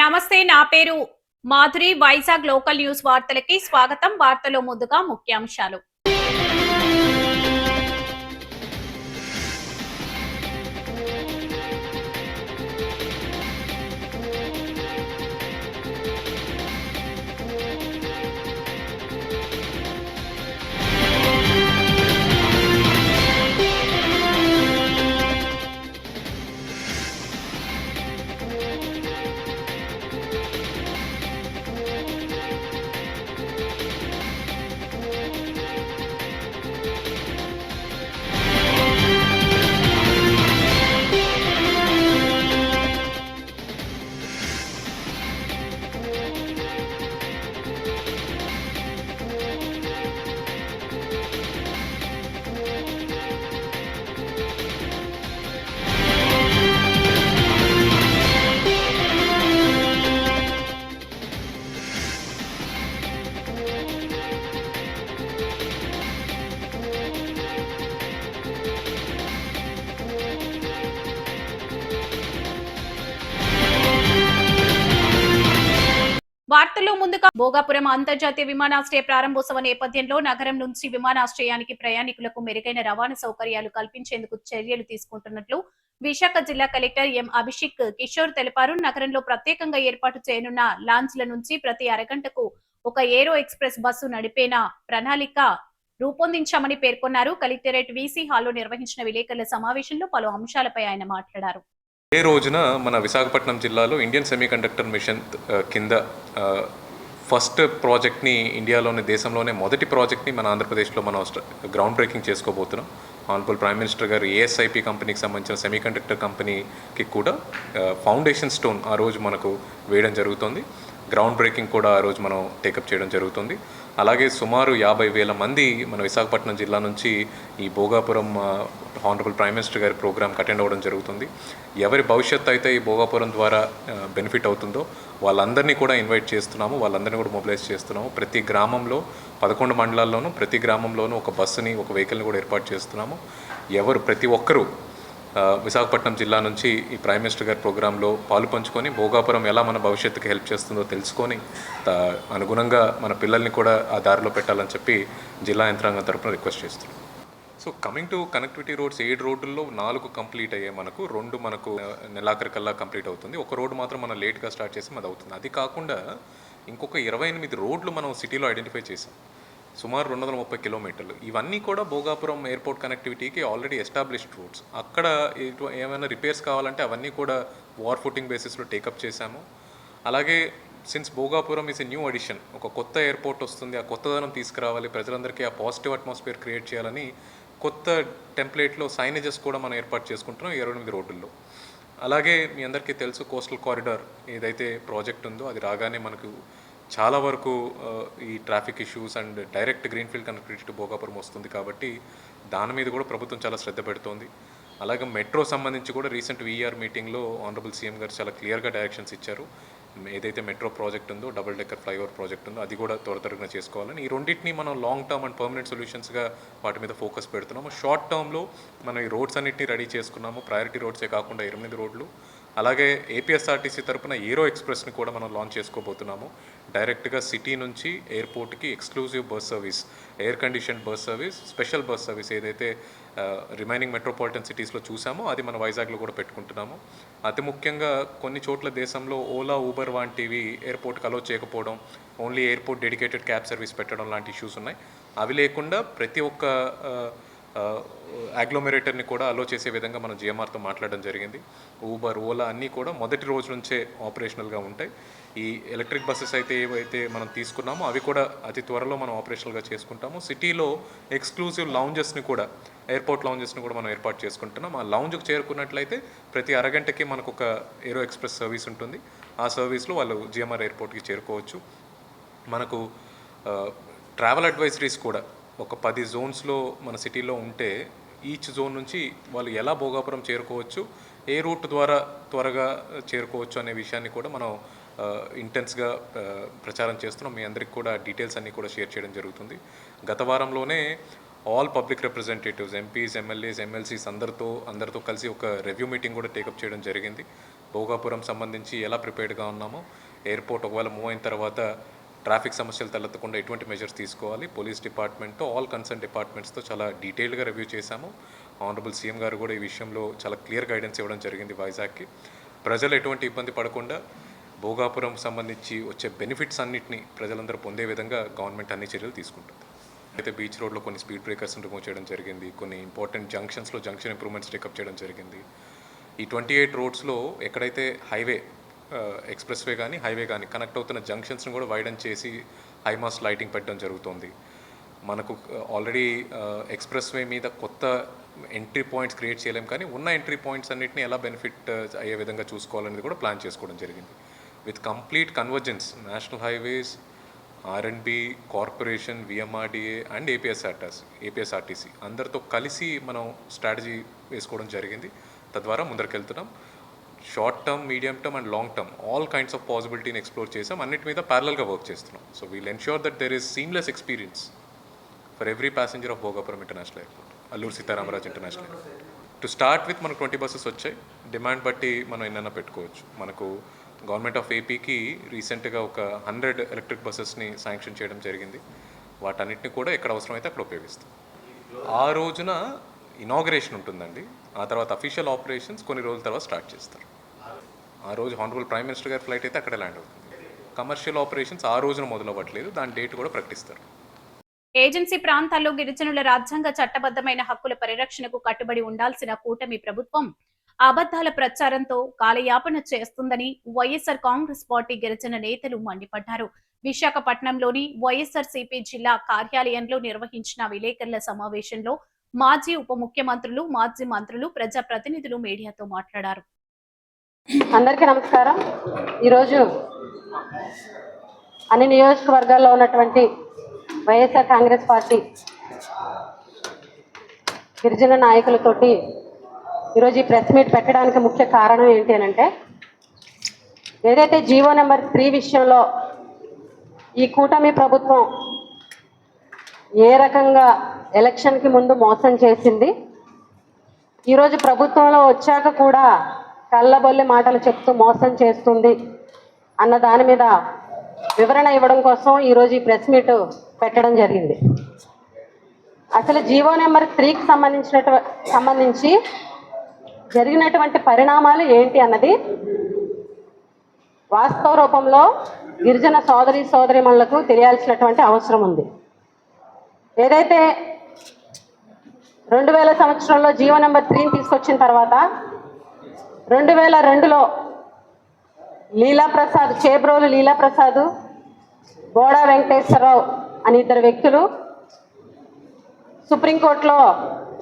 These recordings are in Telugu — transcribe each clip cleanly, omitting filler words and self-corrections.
నమస్తే, నా పేరు మాధురి. వైజాగ్ లోకల్ న్యూస్ వార్తలకి స్వాగతం. వార్తలో ముందుగా ముఖ్యాంశాలు. వార్తల్లో ముందుగా భోగాపురం అంతర్జాతీయ విమానాశ్రయ ప్రారంభోత్సవ నేపథ్యంలో నగరం నుంచి విమానాశ్రయానికి ప్రయాణికులకు మెరుగైన రవాణా సౌకర్యాలు కల్పించేందుకు చర్యలు తీసుకుంటున్నట్లు విశాఖ జిల్లా కలెక్టర్ ఎం అభిషేక్ కిషోర్ తెలిపారు. నగరంలో ప్రత్యేకంగా ఏర్పాటు చేయనున్న లాంచ్ల నుంచి ప్రతి అరగంటకు ఒక ఏరో ఎక్స్ప్రెస్ బస్సు నడిపేన ప్రణాళిక రూపొందించామని పేర్కొన్నారు. కలెక్టరేట్ వీసీ హాల్లో నిర్వహించిన విలేకరుల సమావేశంలో పలు అంశాలపై ఆయన మాట్లాడారు. ఏ రోజున మన విశాఖపట్నం జిల్లాలో ఇండియన్ సెమీకండక్టర్ మిషన్ కింద ఫస్ట్ ప్రాజెక్ట్ని ఇండియాలోని దేశంలోనే మొదటి ప్రాజెక్ట్ని మన ఆంధ్రప్రదేశ్లో మనం గ్రౌండ్ బ్రేకింగ్ చేసుకోబోతున్నాం. ఆనరబుల్ ప్రైమ్ మినిస్టర్ గారు ఏఎస్ఐపి కంపెనీకి సంబంధించిన సెమీకండక్టర్ కంపెనీకి కూడా ఫౌండేషన్ స్టోన్ ఆ రోజు మనకు వేయడం జరుగుతుంది. గ్రౌండ్ బ్రేకింగ్ కూడా ఆ రోజు మనం టేకప్ చేయడం జరుగుతుంది. అలాగే సుమారు 50,000 మంది మన విశాఖపట్నం జిల్లా నుంచి ఈ భోగాపురం ఆనరబుల్ ప్రైమ్ మినిస్టర్ గారి ప్రోగ్రామ్కి అటెండ్ అవ్వడం జరుగుతుంది. ఎవరి భవిష్యత్తు అయితే ఈ భోగాపురం ద్వారా బెనిఫిట్ అవుతుందో వాళ్ళందరినీ కూడా ఇన్వైట్ చేస్తున్నాము, వాళ్ళందరినీ కూడా మొబిలైజ్ చేస్తున్నాము. ప్రతి గ్రామంలో 11 మండలాల్లోనూ ప్రతి గ్రామంలోనూ ఒక బస్సుని ఒక వెహికల్ని కూడా ఏర్పాటు చేస్తున్నాము. ప్రతి ఒక్కరూ విశాఖపట్నం జిల్లా నుంచి ఈ ప్రైమ్ మినిస్టర్ గారి ప్రోగ్రాంలో పాలు పంచుకొని భోగాపురం ఎలా మన భవిష్యత్తుకి హెల్ప్ చేస్తుందో తెలుసుకొని అనుగుణంగా మన పిల్లల్ని కూడా ఆ దారిలో పెట్టాలని చెప్పి జిల్లా యంత్రాంగం తరపున రిక్వెస్ట్ చేస్తున్నాం. So coming to connectivity roads, 7 రోడ్డుల్లో 4 complete అయ్యాయి. మనకు నెలాఖరికల్లా కంప్లీట్ అవుతుంది. ఒక రోడ్డు మాత్రం మనం లేట్గా స్టార్ట్ చేసి అది అవుతుంది. అది కాకుండా ఇంకొక 28 రోడ్లు మనం సిటీలో ఐడెంటిఫై చేసాం, సుమారు 230 కిలోమీటర్లు. ఇవన్నీ కూడా భోగాపురం ఎయిర్పోర్ట్ కనెక్టివిటీకి ఆల్రెడీ ఎస్టాబ్లిష్డ్ రోడ్స్. అక్కడ ఏమైనా రిపేర్స్ కావాలంటే అవన్నీ కూడా వార్ ఫుటింగ్ బేసిస్లో టేకప్ చేశాము. అలాగే since Bhogapuram is a new addition, ఒక కొత్త ఎయిర్పోర్ట్ వస్తుంది, ఆ కొత్తదనం తీసుకురావాలి, ప్రజలందరికీ ఆ పాజిటివ్ అట్మాస్ఫియర్ క్రియేట్ చేయాలని కొత్త టెంప్లెట్లో సైనేజెస్ కూడా మనం ఏర్పాటు చేసుకుంటున్నాం 28 రోడ్డుల్లో. అలాగే మీ అందరికీ తెలుసు, కోస్టల్ కారిడార్ ఏదైతే ప్రాజెక్ట్ ఉందో అది రాగానే మనకు చాలా వరకు ఈ traffic issues and direct greenfield connectivity to Bhogapuram వస్తుంది కాబట్టి దాని మీద కూడా ప్రభుత్వం చాలా శ్రద్ధ పెడుతోంది. అలాగే మెట్రో సంబంధించి కూడా రీసెంట్ వీఆర్ మీటింగ్లో ఆనరబుల్ సీఎం గారు చాలా క్లియర్గా డైరెక్షన్స్ ఇచ్చారు. ఏదైతే మెట్రో ప్రాజెక్ట్ ఉందో, డబుల్ డెక్కర్ ఫ్లైఓవర్ ప్రాజెక్ట్ ఉందో అది కూడా త్వరగా చేసుకోవాలని, ఈ రెండింటిని మనం లాంగ్ టర్మ్ అండ్ పర్మనెంట్ సొల్యూషన్స్గా వాటి మీద ఫోకస్ పెడుతున్నాము. షార్ట్ టర్మ్లో మనం ఈ రోడ్స్ అన్నింటినీ రెడీ చేసుకున్నాము. ప్రయారిటీ రోడ్సే కాకుండా 8 రోడ్లు. అలాగే ఏపీఎస్ఆర్టీసీ తరపున ఏరో ఎక్స్ప్రెస్ని కూడా మనం లాంచ్ చేసుకోబోతున్నాము. డైరెక్ట్గా సిటీ నుంచి ఎయిర్పోర్ట్కి exclusive bus service, air condition bus service, special bus service ఏదైతే రిమైనింగ్ మెట్రోపాలిటన్ సిటీస్లో చూసామో అది మన వైజాగ్లో కూడా పెట్టుకుంటున్నాము. అతి ముఖ్యంగా కొన్ని చోట్ల దేశంలో ఓలా, ఊబర్ వంటివి ఎయిర్పోర్ట్కి అలో చేయకపోవడం, only airport dedicated cab service పెట్టడం లాంటి ఇష్యూస్ ఉన్నాయి. అవి లేకుండా ప్రతి ఒక్క అగ్లోమెరేటర్ని కూడా అలో చేసే విధంగా మనం జిఎంఆర్తో మాట్లాడడం జరిగింది. ఊబర్, ఓలా అన్నీ కూడా మొదటి రోజు నుంచే ఆపరేషనల్గా ఉంటాయి. ఈ ఎలక్ట్రిక్ బస్సెస్ అయితే ఏవైతే మనం తీసుకున్నామో అవి కూడా అతి త్వరలో మనం ఆపరేషనల్గా చేసుకుంటాము. సిటీలో ఎక్స్క్లూజివ్ లౌంజెస్ని కూడా, ఎయిర్పోర్ట్ లౌంజెస్ని కూడా మనం ఏర్పాటు చేసుకుంటున్నాం. ఆ లౌంజ్కి చేరుకున్నట్లయితే ప్రతి అరగంటకి మనకు ఒక ఏరో ఎక్స్ప్రెస్ సర్వీస్ ఉంటుంది. ఆ సర్వీస్లో వాళ్ళు జిఎంఆర్ ఎయిర్పోర్ట్కి చేరుకోవచ్చు. మనకు ట్రావెల్ అడ్వైజరీస్ కూడా ఒక 10 జోన్స్లో మన సిటీలో ఉంటే ఈచ్ జోన్ నుంచి వాళ్ళు ఎలా భోగాపురం చేరుకోవచ్చు, ఏ రూట్ ద్వారా త్వరగా చేరుకోవచ్చు అనే విషయాన్ని కూడా మనం ఇంటెన్స్గా ప్రచారం చేస్తున్నాం. మీ అందరికి కూడా డీటెయిల్స్ అన్నీ కూడా షేర్ చేయడం జరుగుతుంది. గత వారంలోనే all public representatives, MPs, MLAs, MLCs అందరితో కలిసి ఒక రివ్యూ మీటింగ్ కూడా టేకప్ చేయడం జరిగింది. భోగాపురం సంబంధించి ఎలా ప్రిపేర్డ్గా ఉన్నామో, ఎయిర్పోర్ట్ ఒకవేళ మూవ్ అయిన తర్వాత ట్రాఫిక్ సమస్యలు తలెత్తకుండా ఎటువంటి మెజర్స్ తీసుకోవాలి, పోలీస్ డిపార్ట్మెంట్తో ఆల్ కన్సర్న్ డిపార్ట్మెంట్స్తో చాలా డీటెయిల్డ్గా రివ్యూ చేశాము. ఆనరబుల్ సీఎం గారు కూడా ఈ విషయంలో చాలా క్లియర్ గైడెన్స్ ఇవ్వడం జరిగింది వైజాగ్కి. ప్రజలు ఎటువంటి ఇబ్బంది పడకుండా భోగాపురం సంబంధించి వచ్చే బెనిఫిట్స్ అన్నింటినీ ప్రజలందరూ పొందే విధంగా గవర్నమెంట్ అన్ని చర్యలు తీసుకుంటుంది. అయితే బీచ్ రోడ్లో కొన్ని స్పీడ్ బ్రేకర్స్ని రిమూవ్ చేయడం జరిగింది, కొన్ని ఇంపార్టెంట్ జంక్షన్స్లో జంక్షన్ ఇంప్రూవ్మెంట్స్ టేకప్ చేయడం జరిగింది. ఈ 28 రోడ్స్లో ఎక్కడైతే హైవే ఎక్స్ప్రెస్ వే కానీ హైవే కానీ కనెక్ట్ అవుతున్న జంక్షన్స్ని కూడా వైడన్ చేసి హైమాస్ట్ లైటింగ్ పెట్టడం జరుగుతుంది. మనకు ఆల్రెడీ ఎక్స్ప్రెస్ వే మీద కొత్త ఎంట్రీ పాయింట్స్ క్రియేట్ చేయలేం, కానీ ఉన్న ఎంట్రీ పాయింట్స్ అన్నింటినీ ఎలా బెనిఫిట్ అయ్యే విధంగా చూసుకోవాలనేది కూడా ప్లాన్ చేసుకోవడం జరిగింది. With complete convergence national highways, R and B, corporation, VMRDA and APSRTC అందరితో కలిసి మనం స్ట్రాటజీ వేసుకోవడం జరిగింది. తద్వారా ముందరికెళ్తున్నాం. Short term, medium term and long term all kinds of పాసిబిలిటీని ఎక్స్ప్లోర్ చేసాం. అన్నిటి మీద ప్యారలల్గా వర్క్ చేస్తున్నాం. So we'll ensure that there is seamless experience for every passenger of Bhogapuram international airport, Alluri Sitaramaraju international airport. To start with మనకు 20 బస్సెస్ వచ్చాయి. డిమాండ్ బట్టి మనం ఎన్నైనా పెట్టుకోవచ్చు. మనకు గవర్నమెంట్ ఆఫ్ ఏపీకి రీసెంట్గా ఒక 100 ఎలక్ట్రిక్ బస్సెస్ని శాంక్షన్ చేయడం జరిగింది. వాటన్నిటిని కూడా ఎక్కడ అవసరమైతే అక్కడ ఉపయోగిస్తాం. ఆ రోజున ఇనాగరేషన్ ఉంటుందండి. ఆ తర్వాత అఫీషియల్ ఆపరేషన్స్ కొన్ని రోజుల తర్వాత స్టార్ట్ చేస్తారు. ఆ రోజు హానరబుల్ ప్రైమ్ మినిస్టర్ గారి ఫ్లైట్ అయితే అక్కడే ల్యాండ్ అవుతుంది. కమర్షియల్ ఆపరేషన్స్ ఆ రోజున మొదలవ్వట్లేదు, దాని డేట్ కూడా ప్రకటిస్తారు. ఏజెన్సీ ప్రాంతాల్లో గిరిజనుల రాజ్యాంగ చట్టబద్ధమైన హక్కుల పరిరక్షణకు కట్టుబడి ఉండాల్సిన కూటమి ప్రభుత్వం అబద్ధాల ప్రచారంతో కాలయాపన చేస్తుందని వైఎస్ఆర్ కాంగ్రెస్ పార్టీ గిరిజన నేతలు మండిపడ్డారు. విశాఖపట్నంలోని వైఎస్ఆర్సీపీ జిల్లా కార్యాలయంలో నిర్వహించిన విలేకరుల సమావేశంలో మాజీ ఉప ముఖ్యమంత్రులు, మాజీ మంత్రులు, ప్రజా ప్రతినిధులు మీడియాతో మాట్లాడారు. అందరికీ నమస్కారం. ఈరోజు అన్ని నియోజకవర్గాల్లో ఉన్నటువంటి వైఎస్ఆర్ కాంగ్రెస్ పార్టీ గిరిజన నాయకులతోటి ఈరోజు ఈ ప్రెస్ మీట్ పెట్టడానికి ముఖ్య కారణం ఏంటి అంటే, ఏదైతే జీవో నెంబర్ 3 విషయంలో ఈ కూటమి ప్రభుత్వం ఏ రకంగా ఎలక్షన్కి ముందు మోసం చేసింది, ఈరోజు ప్రభుత్వంలో వచ్చాక కూడా కళ్ళబొల్లి మాటలు చెప్తూ మోసం చేస్తుంది అన్న దాని మీద వివరణ ఇవ్వడం కోసం ఈరోజు ఈ ప్రెస్ మీట్ పెట్టడం జరిగింది. అసలు జీవో నెంబర్ 3కి సంబంధించి జరిగినటువంటి పరిణామాలు ఏంటి అన్నది వాస్తవ రూపంలో గిరిజన సోదరీమణులకు తెలియాల్సినటువంటి అవసరం ఉంది. ఏదైతే 2000 సంవత్సరంలో జీవో నెంబర్ 3ని తీసుకొచ్చిన తర్వాత 2002లో లీలాప్రసాద్, చేబ్రోలు లీలాప్రసాద్, బోడా వెంకటేశ్వరరావు అని 2 వ్యక్తులు సుప్రీంకోర్టులో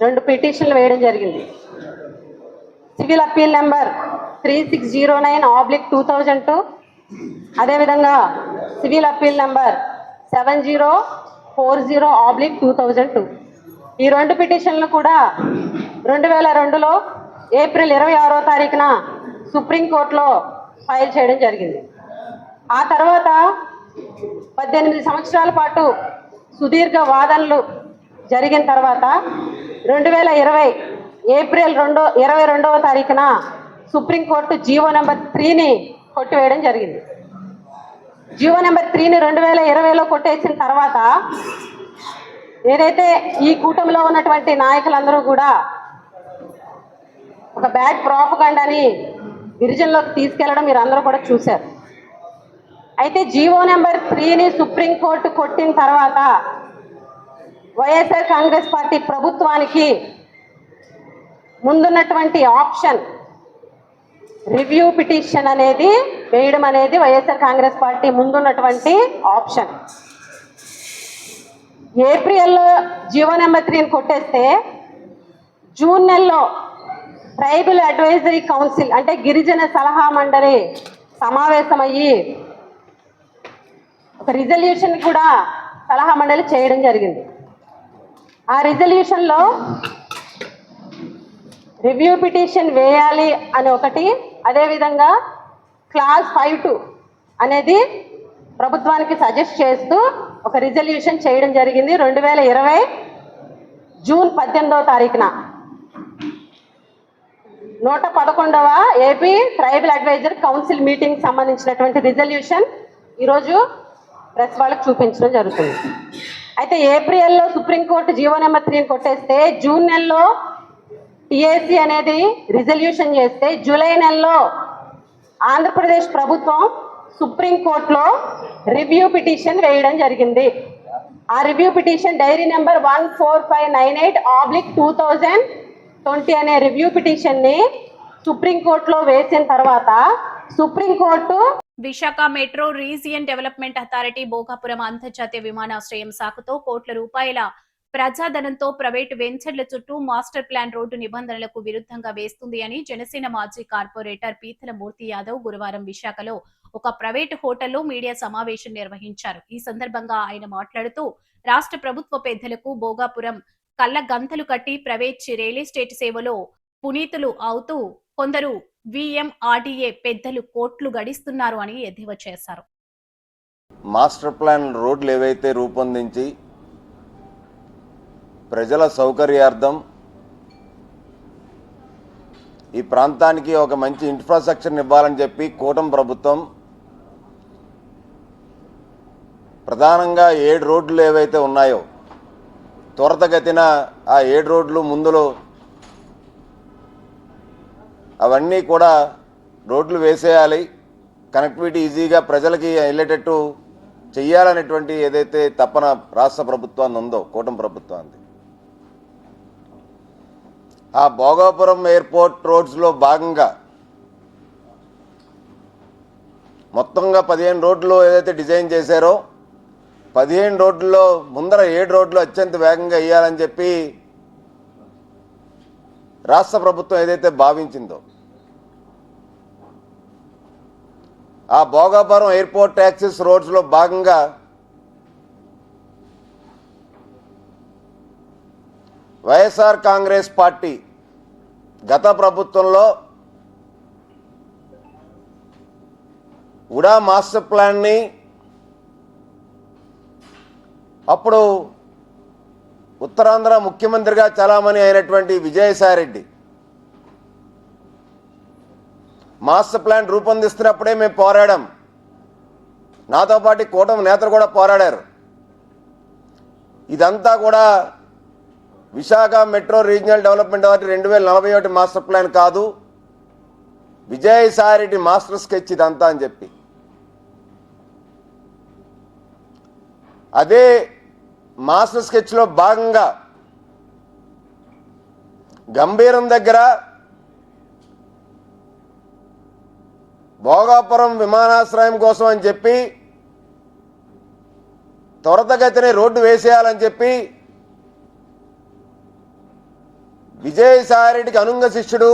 2 పిటిషన్లు వేయడం జరిగింది. సివిల్ అప్పీల్ నెంబర్ 3609/2002, అదేవిధంగా సివిల్ అప్పీల్ నెంబర్ 7040/2002. ఈ 2 పిటిషన్లు కూడా 2002లో ఏప్రిల్ 26వ తారీఖున సుప్రీంకోర్టులో ఫైల్ చేయడం జరిగింది. ఆ తర్వాత 18 సంవత్సరాల పాటు సుదీర్ఘ వాదనలు జరిగిన తర్వాత 2020 ఏప్రిల్ 22వ తారీఖున సుప్రీంకోర్టు జీవో నెంబర్ 3ని కొట్టివేయడం జరిగింది. జీవో నెంబర్ 3ని 2020లో కొట్టేసిన తర్వాత ఏదైతే ఈ కూటమిలో ఉన్నటువంటి నాయకులందరూ కూడా ఒక బ్యాడ్ ప్రాపగండాని గిరిజనులకు తీసుకెళ్లడం మీరు అందరూ కూడా చూశారు. అయితే జీవో నెంబర్ 3ని సుప్రీంకోర్టు కొట్టిన తర్వాత వైఎస్ఆర్ కాంగ్రెస్ పార్టీ ప్రభుత్వానికి ముందున్నటువంటి ఆప్షన్ రివ్యూ పిటిషన్ అనేది వేయడం అనేది వైఎస్ఆర్ కాంగ్రెస్ పార్టీ ముందున్నటువంటి ఆప్షన్. ఏప్రిల్లో జీవో నెంబర్ 3ని కొట్టేస్తే జూన్ నెలలో ట్రైబల్ అడ్వైజరీ కౌన్సిల్ అంటే గిరిజన సలహా మండలి సమావేశమయ్యి ఒక రిజల్యూషన్ కూడా సలహా మండలి చేయడం జరిగింది. ఆ రిజల్యూషన్లో రివ్యూ పిటిషన్ వేయాలి అని ఒకటి, అదేవిధంగా క్లాస్ 5(2) అనేది ప్రభుత్వానికి సజెస్ట్ చేస్తూ ఒక రిజల్యూషన్ చేయడం జరిగింది 2020 జూన్ 18వ తారీఖున. 111వ AP tribal advisor council meeting సంబంధించినటువంటి రిజల్యూషన్ ఈరోజు ప్రెస్ వాళ్ళకి చూపించడం జరుగుతుంది. అయితే ఏప్రిల్లో సుప్రీంకోర్టు జీవో నెంబర్ 3 కొట్టేస్తే జూన్ నెలలో టిఏసి అనేది రిజల్యూషన్ చేస్తే జూలై నెలలో ఆంధ్రప్రదేశ్ ప్రభుత్వం సుప్రీంకోర్టులో రివ్యూ పిటిషన్ వేయడం జరిగింది. ఆ రివ్యూ పిటిషన్ డైరీ నెంబర్ 14598/2020 అనే రివ్యూ పిటిషన్ ని సుప్రీంకోర్టులో వేసిన తర్వాత supreme court Visakha metro region development authority Bhogapuram అంతర్జాతీయ విమానాశ్రయం శాఖతో కోట్ల రూపాయల ప్రజాధనంతో ప్రైవేటు వెంచర్ల చుట్టూ మాస్టర్ ప్లాన్ రోడ్డు నిబంధనలకు విరుద్ధంగా వేస్తుంది అని జనసేన మాజీ కార్పొరేటర్ పీతల మూర్తి యాదవ్ గురువారం విశాఖలో ఒక ప్రైవేటు హోటల్లో మీడియా సమావేశం నిర్వహించారు. ఈ సందర్భంగా ఆయన మాట్లాడుతూ రాష్ట్ర ప్రభుత్వ పెద్దలకు భోగాపురం కళ్ళ గంతలు కట్టి ప్రైవేట్ రియల్ ఎస్టేట్ సేవలో పునీతులు అవుతూ కొందరు విఎంఆర్డీఏ పెద్దలు కోట్లు గడిస్తున్నారు అని ఎద్దేవా చేశారు. మాస్టర్ ప్లాన్ రోడ్లు ఏవైతే రూపొందించి ప్రజల సౌకర్యార్థం ఈ ప్రాంతానికి ఒక మంచి ఇన్ఫ్రాస్ట్రక్చర్ని ఇవ్వాలని చెప్పి కూటమి ప్రభుత్వం ప్రధానంగా 7 రోడ్లు ఏవైతే ఉన్నాయో త్వరితగతిన ఆ 7 రోడ్లు ముందులో అవన్నీ కూడా రోడ్లు వేసేయాలి, కనెక్టివిటీ ఈజీగా ప్రజలకి వెళ్ళేటట్టు చెయ్యాలనేటువంటి ఏదైతే తపన రాష్ట్ర ప్రభుత్వాన్ని ఉందో కూటమి ప్రభుత్వాన్ని, ఆ భోగాపురం ఎయిర్పోర్ట్ రోడ్స్లో భాగంగా మొత్తంగా 15 రోడ్లు ఏదైతే డిజైన్ చేశారో 15 రోడ్లలో ముందర 7 రోడ్లు అత్యంత వేగంగా వేయాలని చెప్పి రాష్ట్ర ప్రభుత్వం ఏదైతే భావించిందో ఆ భోగాపురం ఎయిర్పోర్ట్ యాక్సెస్ రోడ్స్లో భాగంగా వైఎస్ఆర్ కాంగ్రెస్ పార్టీ గత ప్రభుత్వంలో ఉడా మాస్టర్ ప్లాన్ని అప్పుడు ఉత్తరాంధ్ర ముఖ్యమంత్రిగా చలామణి అయినటువంటి విజయసాయిరెడ్డి మాస్టర్ ప్లాన్ రూపొందిస్తున్నప్పుడే మేము పోరాడాం. నాతో పాటు కూటమి నేతలు కూడా పోరాడారు. ఇదంతా కూడా Visakha metro regional development authority 2041 master plan కాదు, విజయసాయిరెడ్డి మాస్టర్ స్కెచ్ ఇదంతా అని చెప్పి అదే మాస్టర్ స్కెచ్లో భాగంగా గంభీరం దగ్గర భోగాపురం విమానాశ్రయం కోసం అని చెప్పి త్వరితగతినే రోడ్డు వేసేయాలని చెప్పి విజయసాయిరెడ్డికి అనుంగ శిష్యుడు,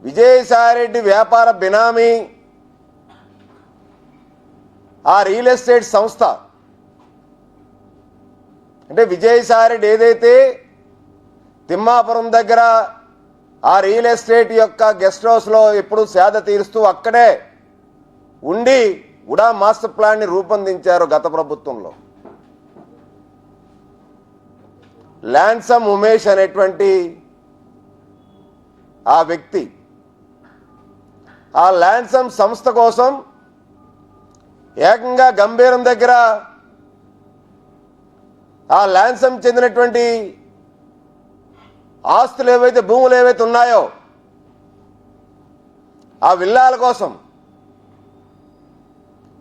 విజయసాయిరెడ్డి వ్యాపార బినామీ ఆ రియల్ ఎస్టేట్ సంస్థ అంటే విజయసాయిరెడ్డి ఏదైతే తిమ్మాపురం దగ్గర ఆ రియల్ ఎస్టేట్ యొక్క గెస్ట్ హౌస్లో ఎప్పుడు సేద తీరుస్తూ అక్కడే ఉండి ఉడా మాస్టర్ ప్లాన్ని రూపొందించారు గత ప్రభుత్వంలో. ల్యాన్సమ్ ఉమేష్ అనేటువంటి ఆ వ్యక్తి ఆ ల్యాన్సమ్ సంస్థ కోసం ఏకంగా గంభీరం దగ్గర ఆ ల్యాన్సమ్ చెందినటువంటి ఆస్తులు ఏవైతే భూములు ఏవైతే ఉన్నాయో ఆ విల్లాల కోసం,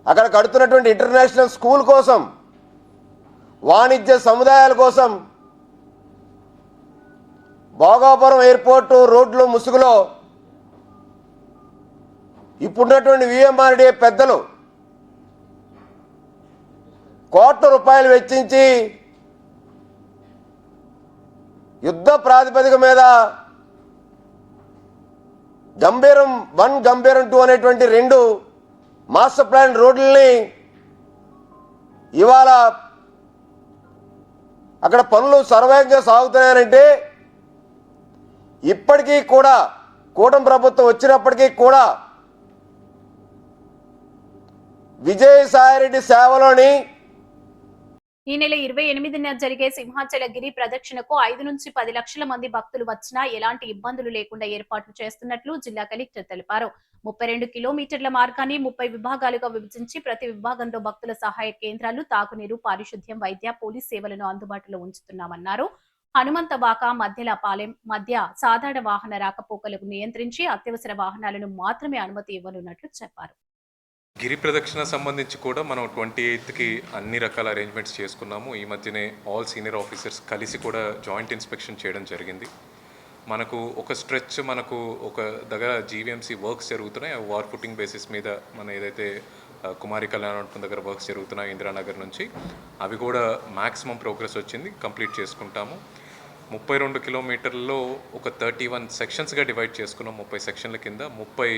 అక్కడ కడుతున్నటువంటి ఇంటర్నేషనల్ స్కూల్ కోసం, వాణిజ్య సముదాయాల కోసం భోగాపురం ఎయిర్పోర్టు రోడ్లు ముసుగులో ఇప్పుడున్నటువంటి విఎంఆర్డీఏ పెద్దలు కోట్ల రూపాయలు వెచ్చించి యుద్ధ ప్రాతిపదిక మీద గంభీరం 1, గంభీరం 2 అనేటువంటి 2 మాస్టర్ ప్లాన్ రోడ్లని ఇవాళ అక్కడ పనులు సర్వేగంగా సాగుతున్నాయంటే ఇప్పటికీ కూడా కూటమి ప్రభుత్వం వచ్చినప్పటికీ కూడా విజయసాయిరెడ్డి సేవలోని ఈ నెల 28న జరిగే సింహాచల గిరి ప్రదక్షిణకు 5 నుంచి 10 లక్షల మంది భక్తులు వచ్చినా ఎలాంటి ఇబ్బందులు లేకుండా ఏర్పాట్లు చేస్తున్నట్లు జిల్లా కలెక్టర్ తెలిపారు. 32 కిలోమీటర్ల మార్గాన్ని 30 విభాగాలుగా విభజించి ప్రతి విభాగంలో భక్తుల సహాయ కేంద్రాలు, తాగునీరు, పారిశుద్ధ్యం, వైద్య, పోలీస్ సేవలను అందుబాటులో ఉంచుతున్నామన్నారు. హనుమంతవాక, మధ్యలపాలెం మధ్య సాధారణ వాహన రాకపోకలకు నియంత్రించి అత్యవసర వాహనాలను మాత్రమే అనుమతి ఇవ్వనున్నట్లు చెప్పారు. గిరి ప్రదక్షిణ సంబంధించి కూడా మనం 28కి అన్ని రకాల అరేంజ్మెంట్స్ చేసుకున్నాము. ఈ మధ్యనే ఆల్ సీనియర్ ఆఫీసర్స్ కలిసి కూడా జాయింట్ ఇన్స్పెక్షన్ చేయడం జరిగింది. మనకు ఒక స్ట్రెచ్ మనకు ఒక దగ్గర జీవీఎంసీ వర్క్స్ జరుగుతున్నాయి. వార్ ఫుటింగ్ బేసిస్ మీద మన ఏదైతే కుమారి కళ్యాణం దగ్గర వర్క్స్ జరుగుతున్నాయి ఇందిరానగర్ నుంచి, అవి కూడా మ్యాక్సిమం ప్రోగ్రెస్ వచ్చింది, కంప్లీట్ చేసుకుంటాము. 32 కిలోమీటర్లలో ఒక 31 సెక్షన్స్గా డివైడ్ చేసుకున్నాం. 30 సెక్షన్ల కింద 30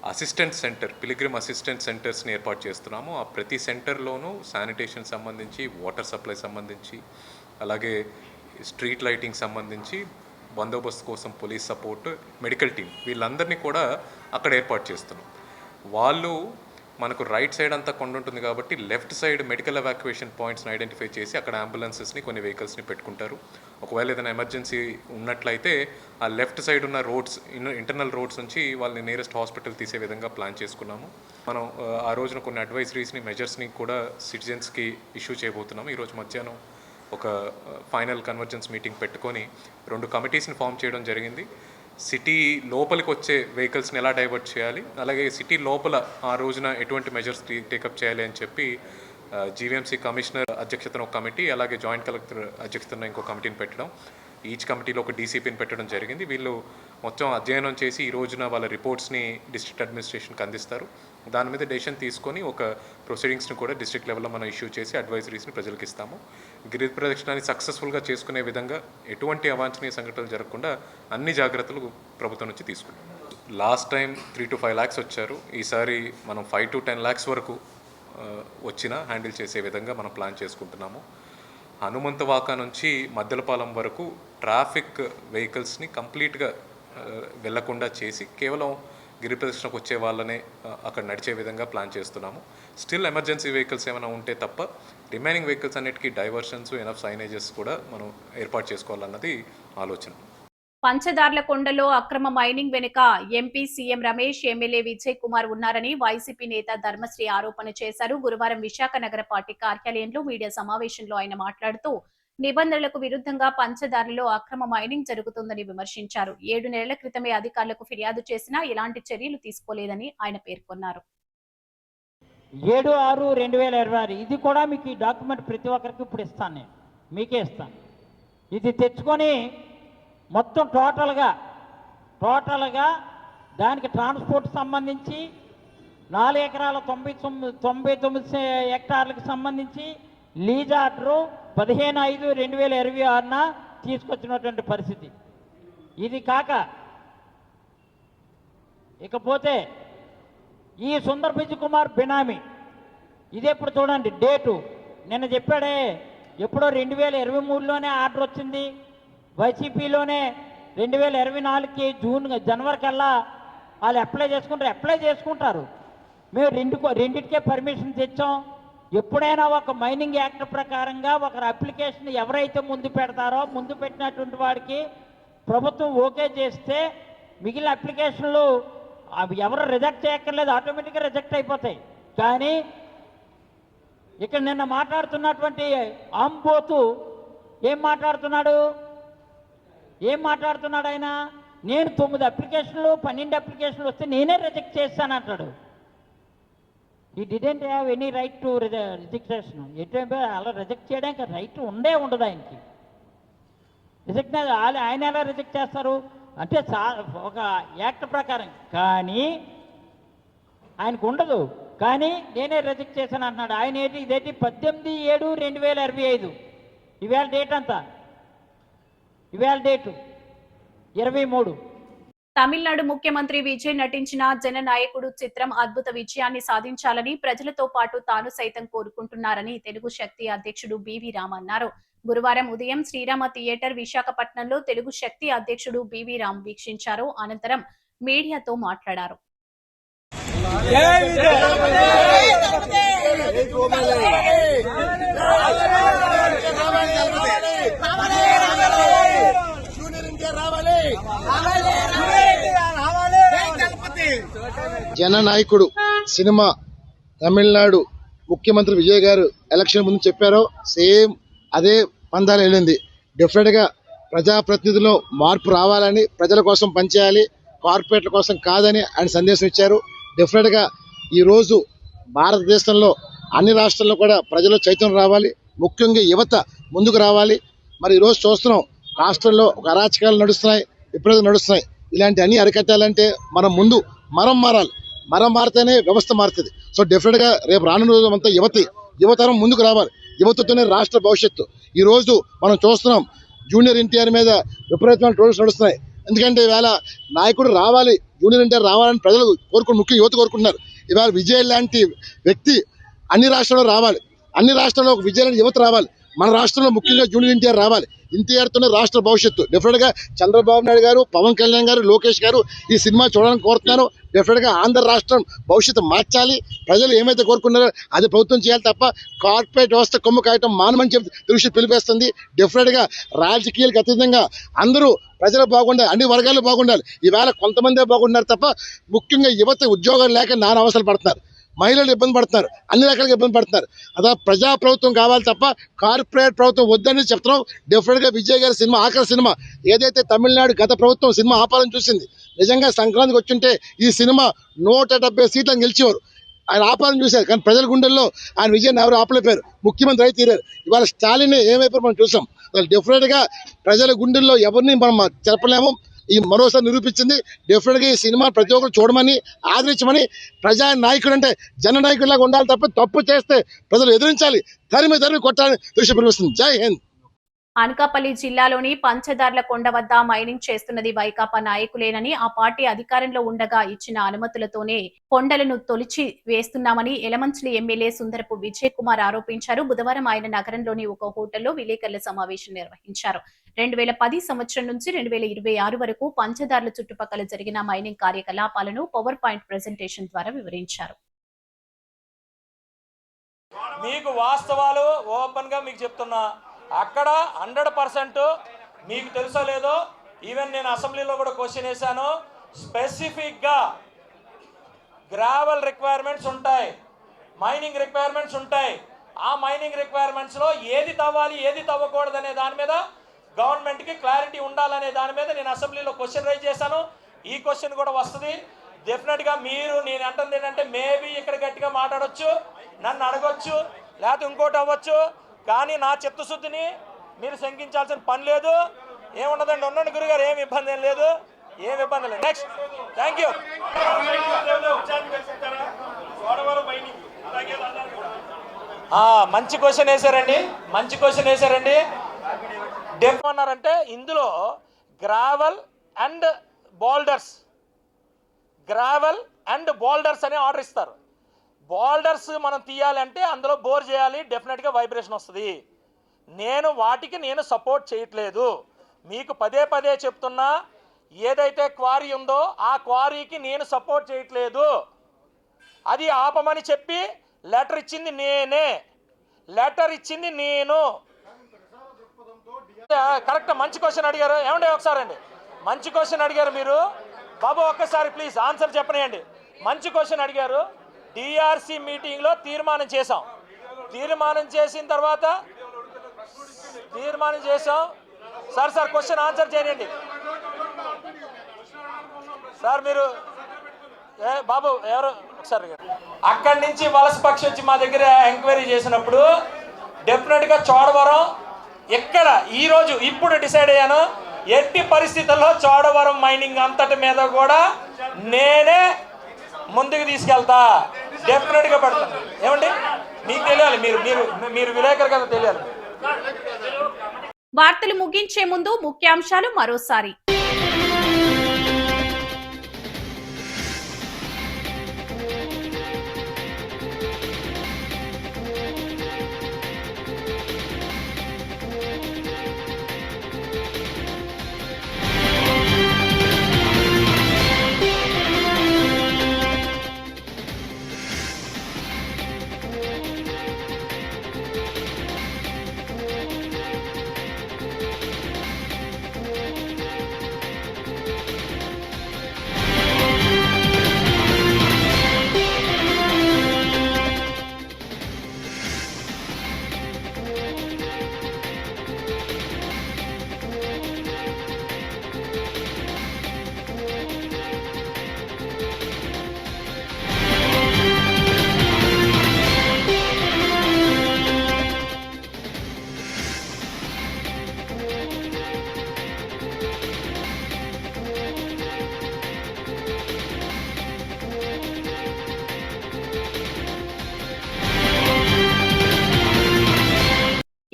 అసిస్టెంట్ సెంటర్, పిలిగ్రిమ్ అసిస్టెంట్ సెంటర్స్ని ఏర్పాటు చేస్తున్నాము. ఆ ప్రతి సెంటర్లోనూ శానిటేషన్ సంబంధించి, వాటర్ సప్లై సంబంధించి, అలాగే స్ట్రీట్ లైటింగ్ సంబంధించి, బందోబస్తు కోసం పోలీస్ సపోర్ట్, మెడికల్ టీం, వీళ్ళందరినీ కూడా అక్కడ ఏర్పాటు చేస్తున్నాం. వాళ్ళు మనకు రైట్ సైడ్ అంతా కొండ ఉంటుంది కాబట్టి లెఫ్ట్ సైడ్ మెడికల్ ఎవాక్యుయేషన్ పాయింట్స్ని ఐడెంటిఫై చేసి అక్కడ అంబులెన్సెస్ని, కొన్ని వెహికల్స్ని పెట్టుకుంటారు. ఒకవేళ ఏదైనా ఎమర్జెన్సీ ఉన్నట్లయితే ఆ లెఫ్ట్ సైడ్ ఉన్న రోడ్స్, ఇంటర్నల్ రోడ్స్ నుంచి వాళ్ళని నియరెస్ట్ హాస్పిటల్ తీసే విధంగా ప్లాన్ చేసుకున్నాము. మనం ఆ రోజున కొన్ని అడ్వైజరీస్ని, మెజర్స్ని కూడా సిటిజన్స్కి ఇష్యూ చేయబోతున్నాము. ఈరోజు మధ్యాహ్నం ఒక ఫైనల్ కన్వర్జెన్స్ మీటింగ్ పెట్టుకొని 2 కమిటీస్ని ఫామ్ చేయడం జరిగింది. సిటీ లోపలికి వచ్చే వెహికల్స్ని ఎలా డైవర్ట్ చేయాలి, అలాగే సిటీ లోపల ఆ రోజున ఎటువంటి మెజర్స్ టేకప్ చేయాలి అని చెప్పి జీవీఎంసీ కమిషనర్ అధ్యక్షతన ఒక కమిటీ, అలాగే జాయింట్ కలెక్టర్ అధ్యక్షతన ఇంకో కమిటీని పెట్టడం, ఈచ్ కమిటీలో ఒక డీసీపీని పెట్టడం జరిగింది. వీళ్ళు మొత్తం అధ్యయనం చేసి ఈ రోజున వాళ్ళ రిపోర్ట్స్ని డిస్ట్రిక్ట్ అడ్మినిస్ట్రేషన్కి అందిస్తారు. దాని మీద డెసిషన్ తీసుకొని ఒక ప్రొసీడింగ్స్ని కూడా డిస్ట్రిక్ట్ లెవెల్లో మనం ఇష్యూ చేసి అడ్వైజరీస్ని ప్రజలకు ఇస్తాము. గిరి ప్రదక్షిణాన్ని సక్సెస్ఫుల్గా చేసుకునే విధంగా ఎటువంటి అవాంఛనీయ సంఘటనలు జరగకుండా అన్ని జాగ్రత్తలు ప్రభుత్వం నుంచి తీసుకుంటాం. లాస్ట్ టైం 3 to 5 lakhs వచ్చారు. ఈసారి మనం 5 to 10 lakhs వరకు వచ్చినా హ్యాండిల్ చేసే విధంగా మనం ప్లాన్ చేసుకుంటున్నాము. హనుమంతవాక నుంచి మద్దెలపాలెం వరకు ట్రాఫిక్ వెహికల్స్ని కంప్లీట్గా వెళ్లకుండా చేసి కేవలం గిరి ప్రదక్షిణకు వచ్చే వాళ్ళనే అక్కడ నడిచే విధంగా ప్లాన్ చేస్తున్నాము. స్టిల్ ఎమర్జెన్సీ వెహికల్స్ ఏమైనా ఉంటే తప్ప రిమైనింగ్ వెహికల్స్ అన్నిటికీ డైవర్షన్స్, ఎనఫ్ సైనేజెస్ కూడా మనం ఏర్పాటు చేసుకోవాలన్నది ఆలోచన. పంచదార్ల కొండలో అక్రమ మైనింగ్ వెనుక MP, CM Ramesh, MLA Vijay Kumar ఉన్నారని వైసీపీ నేత ధర్మశ్రీ ఆరోపణ చేశారు. గురువారం విశాఖ నగర పార్టీ కార్యాలయంలో మీడియా సమావేశంలో ఆయన మాట్లాడుతూ నిబంధనలకు విరుద్ధంగా పంచదార్లలో అక్రమ మైనింగ్ జరుగుతుందని విమర్శించారు. 7 నెలల క్రితమే అధికారులకు ఫిర్యాదు చేసినా ఎలాంటి చర్యలు తీసుకోలేదని ఆయన పేర్కొన్నారు. 7/6/2026 ఇది కూడా మీకు ఈ డాక్యుమెంట్ ప్రతి ఒక్కరికి ఇప్పుడు ఇస్తాను, నేను మీకే ఇస్తాను. ఇది తెచ్చుకొని మొత్తం టోటల్గా దానికి ట్రాన్స్పోర్ట్ సంబంధించి 4 ఎకరాల 99 హెక్టార్లకు సంబంధించి లీజ్ ఆర్డరు 15/5/2026న తీసుకొచ్చినటువంటి పరిస్థితి. ఇది కాక ఇకపోతే ఈ సుందర్ బిజ్ కుమార్ బినామీ, ఇది ఎప్పుడు చూడండి డేటు, నిన్న చెప్పాడే ఎప్పుడో 2023లోనే ఆర్డర్ వచ్చింది. వైసీపీలోనే 2024కి జనవరి కల్లా వాళ్ళు అప్లై చేసుకుంటారు. మేము రెండింటికే పర్మిషన్ తెచ్చాం. ఎప్పుడైనా ఒక మైనింగ్ యాక్ట్ ప్రకారంగా ఒకరి అప్లికేషన్ ఎవరైతే ముందు పెడతారో, ముందు పెట్టినటువంటి వాడికి ప్రభుత్వం ఓకే చేస్తే మిగిలిన అప్లికేషన్లు అవి ఎవరు రిజెక్ట్ చేయక్కర్లేదు, ఆటోమేటిక్గా రిజెక్ట్ అయిపోతాయి. కానీ ఇక్కడ నిన్న మాట్లాడుతున్నటువంటి ఆంబోతు ఏం మాట్లాడుతున్నాడు ఆయన? నేను 9 అప్లికేషన్లు 12 అప్లికేషన్లు వస్తే నేనే రిజెక్ట్ చేస్తానంటాడు. He didn't have any right to rejection. ఏంటంటే అలా రిజెక్ట్ చేయడానికి రైట్ ఉండదు ఆయనకి. రిజెక్ట్ ఆయన ఎలా రిజెక్ట్ చేస్తారు అంటే ఒక యాక్ట్ ప్రకారం, కానీ ఆయనకు ఉండదు. కానీ నేనే రిజెక్ట్ చేశాను అంటున్నాడు. ఆయన ఇదేంటి 18/7/2025. ఇవాళ డేట్ అంతా, ఇవాళ డేటు 23. తమిళనాడు ముఖ్యమంత్రి విజయ్ నటించిన జననాయకుడు చిత్రం అద్భుత విజయాన్ని సాధించాలని ప్రజలతో పాటు తాను సైతం కోరుకుంటున్నారని తెలుగు శక్తి అధ్యక్షుడు బివి రామ్ అన్నారు. గురువారం ఉదయం శ్రీరామ థియేటర్ విశాఖపట్నంలో తెలుగు శక్తి అధ్యక్షుడు బివి రామ్ వీక్షించారు. అనంతరం మీడియాతో మాట్లాడారు. జననాయకుడు సినిమా తమిళనాడు ముఖ్యమంత్రి విజయ్ గారు ఎలక్షన్ ముందు చెప్పారో సేమ్ అదే పందాలు వెళ్ళింది. డెఫినెట్గా ప్రజాప్రతినిధుల్లో మార్పు రావాలని, ప్రజల కోసం పనిచేయాలి, కార్పొరేట్ల కోసం కాదని ఆయన సందేశం ఇచ్చారు. డెఫినెట్గా ఈరోజు భారతదేశంలో అన్ని రాష్ట్రాల్లో కూడా ప్రజలు చైతన్యం రావాలి, ముఖ్యంగా యువత ముందుకు రావాలి. మరి ఈరోజు చూస్తున్నాం రాష్ట్రంలో ఒక అరాచకాలు నడుస్తున్నాయి, విపరీతం నడుస్తున్నాయి. ఇలాంటి అన్ని అరికట్టాలంటే మనం ముందు మరం మారాలి. మరం మారితేనే వ్యవస్థ మారుతుంది. సో డెఫినెట్గా రేపు రానున్న రోజు అంతా యువతరం ముందుకు రావాలి. యువతతోనే రాష్ట్ర భవిష్యత్తు. ఈరోజు మనం చూస్తున్నాం జూనియర్ ఎన్టీఆర్ మీద విపరీతమైన ట్రోల్స్ నడుస్తున్నాయి. ఎందుకంటే ఈవేళ నాయకుడు రావాలి, జూనియర్ ఎన్టీఆర్ రావాలని ప్రజలు ముఖ్య యువత కోరుకుంటున్నారు. ఇవాళ విజయ్ లాంటి వ్యక్తి అన్ని రాష్ట్రాల్లో రావాలి, అన్ని రాష్ట్రాల్లో ఒక విజయ్ లాంటి యువత రావాలి. మన రాష్ట్రంలో ముఖ్యంగా జూనియర్ ఎన్టీఆర్ రావాలి. ఎన్టీఆర్తోనే రాష్ట్ర భవిష్యత్తు. డెఫినెట్గా చంద్రబాబు నాయుడు గారు, పవన్ కళ్యాణ్ గారు, లోకేష్ గారు ఈ సినిమా చూడాలని కోరుతున్నారు. డెఫినెట్గా ఆంధ్ర రాష్ట్రం భవిష్యత్తు మార్చాలి. ప్రజలు ఏమైతే కోరుకున్నారో అది ప్రభుత్వం చేయాలి తప్ప కార్పొరేట్ వ్యవస్థ కొమ్ము కాయటం మానమని చెప్పి తెలుగు పిలిపేస్తుంది. డెఫినెట్గా రాజకీయాలకు అతీతంగా అందరూ ప్రజలు బాగుండాలి, అన్ని వర్గాలు బాగుండాలి. ఈవేళ కొంతమందే బాగుంటున్నారు తప్ప ముఖ్యంగా యువత ఉద్యోగాలు లేక నానా అవసరాలు పడుతున్నారు, మహిళలు ఇబ్బంది పడుతున్నారు, అన్ని రకాలుగా ఇబ్బంది పడుతున్నారు. అదే ప్రజా ప్రభుత్వం కావాలి తప్ప కార్పొరేట్ ప్రభుత్వం వద్దని చెప్తున్నాం. డెఫినెట్గా విజయ్ గారి సినిమా ఆఖరి సినిమా ఏదైతే తమిళనాడు గత ప్రభుత్వం సినిమా ఆపాలని చూసింది, నిజంగా సంక్రాంతికి వచ్చింటే ఈ సినిమా 170 సీట్లను గెలిచేవారు. ఆయన ఆపాలని చూశారు, కానీ ప్రజల గుండెల్లో ఆయన విజయాన్ని ఎవరు ఆపలేపారు. ముఖ్యమంత్రి అయితే తీరారు. ఇవాళ స్టాలిన్ ఏమైపోయారు మనం చూసాం. డెఫినెట్గా ప్రజల గుండెల్లో ఎవరిని మనం చెప్పలేము. ఈ మరోసారి నిరూపించింది. డెఫినెట్గా ఈ సినిమా ప్రతి ఒక్కరు చూడమని, ఆదరించమని, ప్రజా నాయకుడు అంటే జననాయకుడిలాగా ఉండాలి తప్ప తప్పు చేస్తే ప్రజలు ఎదిరించాలి, తరిమి కొట్టాలని దృష్టి పిలుస్తుంది. జై హింద్. అనకాపల్లి జిల్లాలోని పంచదార్ల కొండ వద్ద మైనింగ్ చేస్తున్నది వైకాపా నాయకులేనని, ఆ పార్టీ అధికారంలో ఉండగా ఇచ్చిన అనుమతులతోనే కొండలను తొలిచి వేస్తున్నామని ఎలమంచిలి ఎమ్మెల్యే సుందరపు విజయ్ కుమార్ ఆరోపించారు. బుధవారం ఆయన నగరంలోని ఒక హోటల్లో విలేకరుల సమావేశం నిర్వహించారు. 2010 సంవత్సరం నుంచి 2026 వరకు పంచదార్ల చుట్టుపక్కల జరిగిన మైనింగ్ కార్యకలాపాలను పవర్ పాయింట్ ప్రెజెంటేషన్ ద్వారా వివరించారు. మీకు వాస్తవాలు ఓపెన్ గా మీకు చెప్తున్నా, అక్కడ 100% మీకు తెలుసో లేదో, ఈవెన్ నేను అసెంబ్లీలో కూడా క్వశ్చన్ వేశాను. స్పెసిఫిక్గా గ్రావెల్ రిక్వైర్మెంట్స్ ఉంటాయి, మైనింగ్ రిక్వైర్మెంట్స్ ఉంటాయి. ఆ మైనింగ్ రిక్వైర్మెంట్స్లో ఏది తవ్వాలి ఏది తవ్వకూడదనే దాని మీద గవర్నమెంట్కి క్లారిటీ ఉండాలనే దాని మీద నేను అసెంబ్లీలో క్వశ్చన్ రైజ్ చేశాను. ఈ క్వశ్చన్ కూడా వస్తుంది. డెఫినెట్గా మీరు, నేను అంటుంది ఏంటంటే మేబీ ఇక్కడ గట్టిగా మాట్లాడవచ్చు, నన్ను అడగొచ్చు, లేకపోతే ఇంకోటి అవ్వచ్చు, కానీ నా చిత్తశుద్ధిని మీరు శంకించాల్సిన పని లేదు. ఏముండదండి, ఉండండి గురుగారు, ఏమి ఇబ్బంది ఏం లేదు, ఏమి ఇబ్బంది లేదు. Next, thank you. మంచి క్వశ్చన్ వేశారండి. ఏమన్నారంటే ఇందులో గ్రావెల్ అండ్ బోల్డర్స్ అనే ఆర్డర్ ఇస్తారు. బోల్డర్స్ మనం తీయాలంటే అందులో బోర్ చేయాలి, డెఫినెట్గా వైబ్రేషన్ వస్తుంది. నేను సపోర్ట్ చేయట్లేదు. మీకు పదే చెప్తున్నా, ఏదైతే క్వారీ ఉందో ఆ క్వారీకి నేను సపోర్ట్ చేయట్లేదు. అది ఆపమని చెప్పి లెటర్ ఇచ్చింది నేను. కరెక్ట్, మంచి క్వశ్చన్ అడిగారు. ఏమండి ఒకసారి అండి, మంచి క్వశ్చన్ అడిగారు మీరు. బాబు ఒక్కసారి ప్లీజ్ ఆన్సర్ చెప్పనియండి. మంచి క్వశ్చన్ అడిగారు. డిఆర్సి మీటింగ్లో తీర్మానం చేసాం. తీర్మానం చేసాం. సార్ క్వశ్చన్ ఆన్సర్ చేయండి సార్. మీరు బాబు ఎవరు ఒకసారి అక్కడి నుంచి వలస పక్షి వచ్చి మా దగ్గర ఎంక్వైరీ చేసినప్పుడు డెఫినెట్గా చోడవరం ఎక్కడ ఈరోజు ఇప్పుడు డిసైడ్ అయ్యాను, ఎట్టి పరిస్థితుల్లో చోడవరం మైనింగ్ అంతటి మీద కూడా నేనే ముందుకు తీసుకెళ్తా, డెఫినెట్గా పెడతాను. ఏమండి మీకు తెలియాలి, మీరు విలేకరు కదా తెలియాలి. వార్తలు ముగించే ముందు ముఖ్యాంశాలు మరోసారి.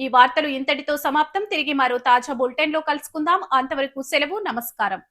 ఈ వార్తలు ఇంతటితో సమాప్తం. తిరిగి మరో తాజా బులెటిన్ లో కలుసుకుందాం. అంతవరకు సెలవు. నమస్కారం.